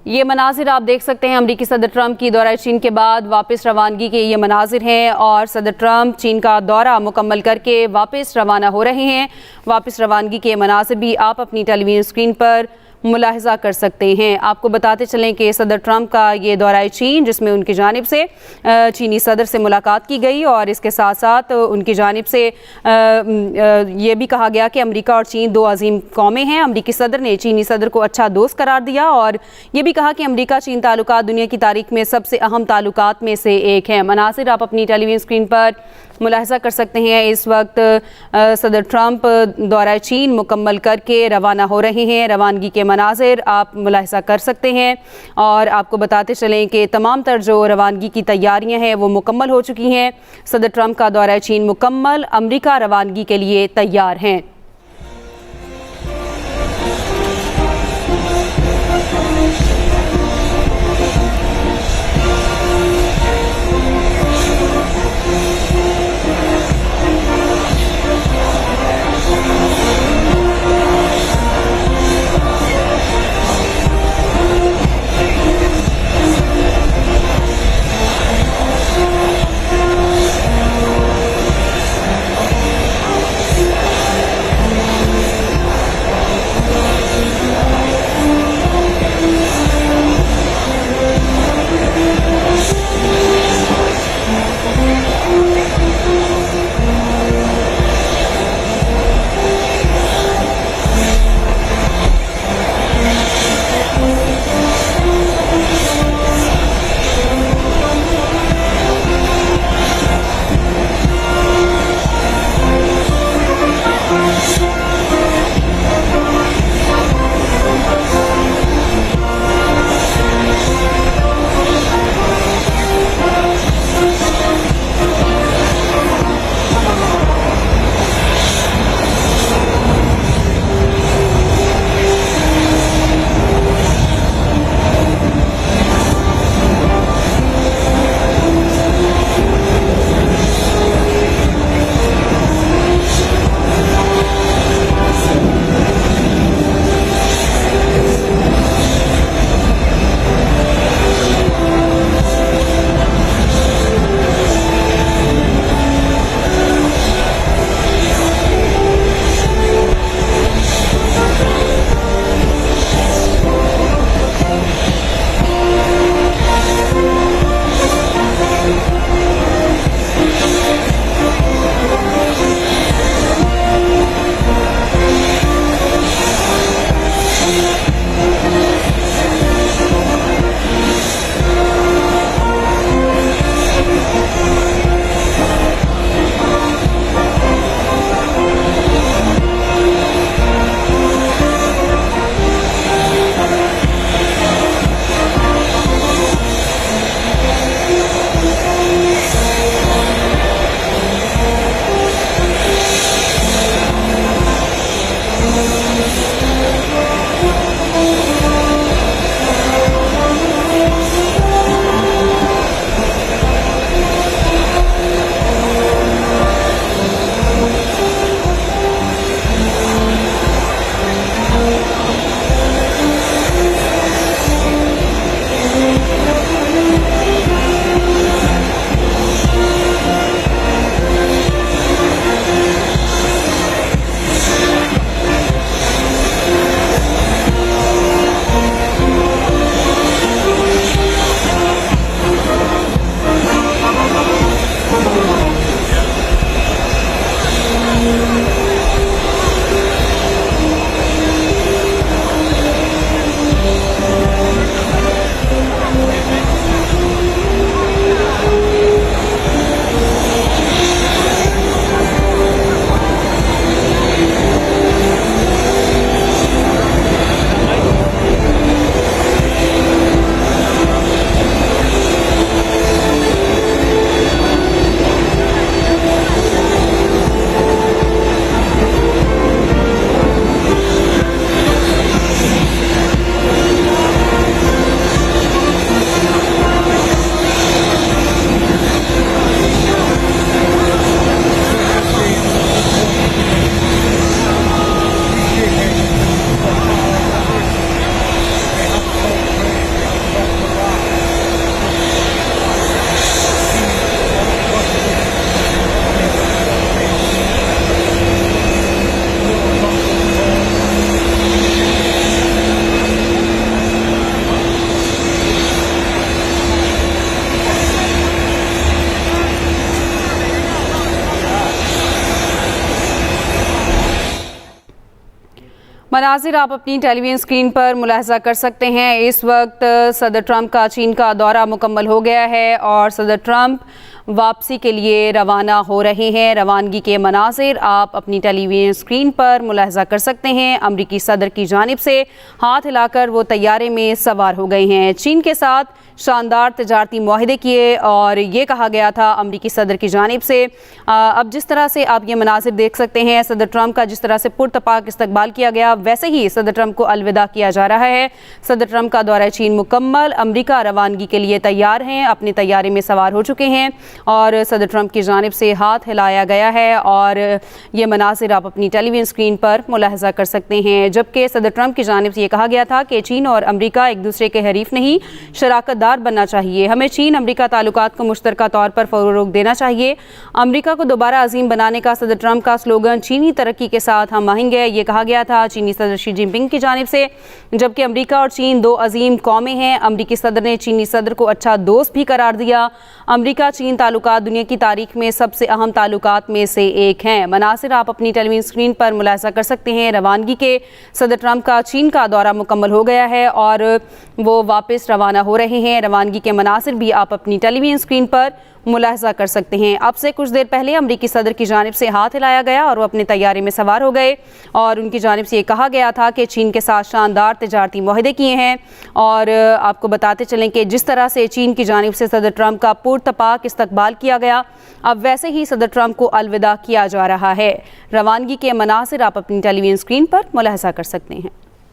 ये मनाजिर आप देख सकते हैं, अमरीकी सदर ट्रंप की दौरा चीन के बाद वापस रवानगी के ये मनाजिर हैं और सदर ट्रंप चीन का दौरा मुकम्मल करके वापस रवाना हो रहे हैं। वापस रवानगी के मनाजिर भी आप अपनी टेलीविज़न स्क्रीन पर मुलाहिजा कर सकते हैं। आपको बताते चलें कि सदर ट्रंप का ये दौरा चीन, जिसमें उनकी जानिब से चीनी सदर से मुलाकात की गई और इसके साथ साथ उनकी जानिब से ये भी कहा गया कि अमेरिका और चीन दो अजीम कौमें हैं। अमरीकी सदर ने चीनी सदर को अच्छा दोस्त करार दिया और ये भी कहा कि अमेरिका चीन ताल्लुकात दुनिया की तारीख में सबसे अहम ताल्लुकात में से एक है। मनासिर आप अपनी टेलीविज़न स्क्रीन पर मुलाहिजा कर सकते हैं। इस वक्त सदर ट्रंप दौरा चीन मुकम्मल करके रवाना हो रहे हैं। रवानगी के मनाजिर आप मुलाहिजा कर सकते हैं और आपको बताते चलें कि तमाम तर जो रवानगी की तैयारियां हैं वो मुकम्मल हो चुकी हैं। सदर ट्रंप का दौरा चीन मुकम्मल, अमेरिका रवानगी के लिए तैयार हैं। मनाजिर आप अपनी टेलीविजन स्क्रीन पर मुलाहजा कर सकते हैं। इस वक्त सदर ट्रंप का चीन का दौरा मुकम्मल हो गया है और सदर ट्रंप वापसी के लिए रवाना हो रहे हैं। रवानगी के मनाजिर आप अपनी टेलीविजन स्क्रीन पर मुलाहजा कर सकते हैं। अमरीकी सदर की जानिब से हाथ हिलाकर वो तैयारे में सवार हो गए हैं। चीन के साथ शानदार तजारती मुआहदे किए और ये कहा गया था अमरीकी सदर की जानिब से। अब जिस तरह से आप ये मनाजिर देख सकते हैं, सदर ट्रंप का जिस तरह से पुरतपाक इस्तकबाल किया गया, वैसे ही सदर ट्रंप को अलविदा किया जा रहा है। सदर ट्रंप का दौरा चीन मुकम्मल, अमरीका रवानगी के लिए तैयार हैं, अपने तैयारे में सवार हो चुके हैं और सदर ट्रंप की जानिब से हाथ हिलाया गया है और ये मनाजिर आप अपनी टेलीविजन स्क्रीन पर मुलाहजा कर सकते हैं। जबकि सदर ट्रंप की जानिब से ये कहा गया था कि चीन और अमरीका एक दूसरे के हरीफ नहीं, शराकतदार बनना चाहिए। हमें चीन अमरीका ताल्लुकात को मुश्तरका तौर पर फ़रोग़ देना चाहिए। अमरीका को दोबारा अजीम बनाने का सदर ट्रंप का स्लोगन चीनी तरक्की के साथ हम आहंग है, ये कहा गया था चीनी सदर शी जिनपिंग की जानिब से। जबकि अमरीका और चीन दो अजीम कौमें हैं। अमरीकी सदर ने चीनी सदर को अच्छा दोस्त भी करार दिया। अमरीका चीन ताल्लुकात दुनिया की तारीख में सबसे अहम ताल्लुकात में से एक हैं। मनासिर आप अपनी टेलीविजन स्क्रीन पर मुलाहजा कर सकते हैं। रवानगी के सदर ट्रंप का चीन का दौरा मुकम्मल हो गया है और वो वापस रवाना हो रहे हैं। रवानगी के मनासिर भी आप अपनी टेलीविजन स्क्रीन पर मुलाहजा कर सकते हैं। अब से कुछ देर पहले अमरीकी सदर की जानिब से हाथ हिलाया गया और वो अपने तैयारे में सवार हो गए और उनकी जानिब से ये कहा गया था कि चीन के साथ शानदार तिजारती मुआहदे किए हैं। और आपको बताते चलें कि जिस तरह से चीन की जानिब से सदर ट्रंप का पुरतपाक इस्तकबाल किया गया, अब वैसे ही सदर ट्रंप को अलविदा किया जा रहा है। रवानगी के मनासिर आप अपनी टेलीविजन स्क्रीन पर मुलाहजा कर सकते हैं।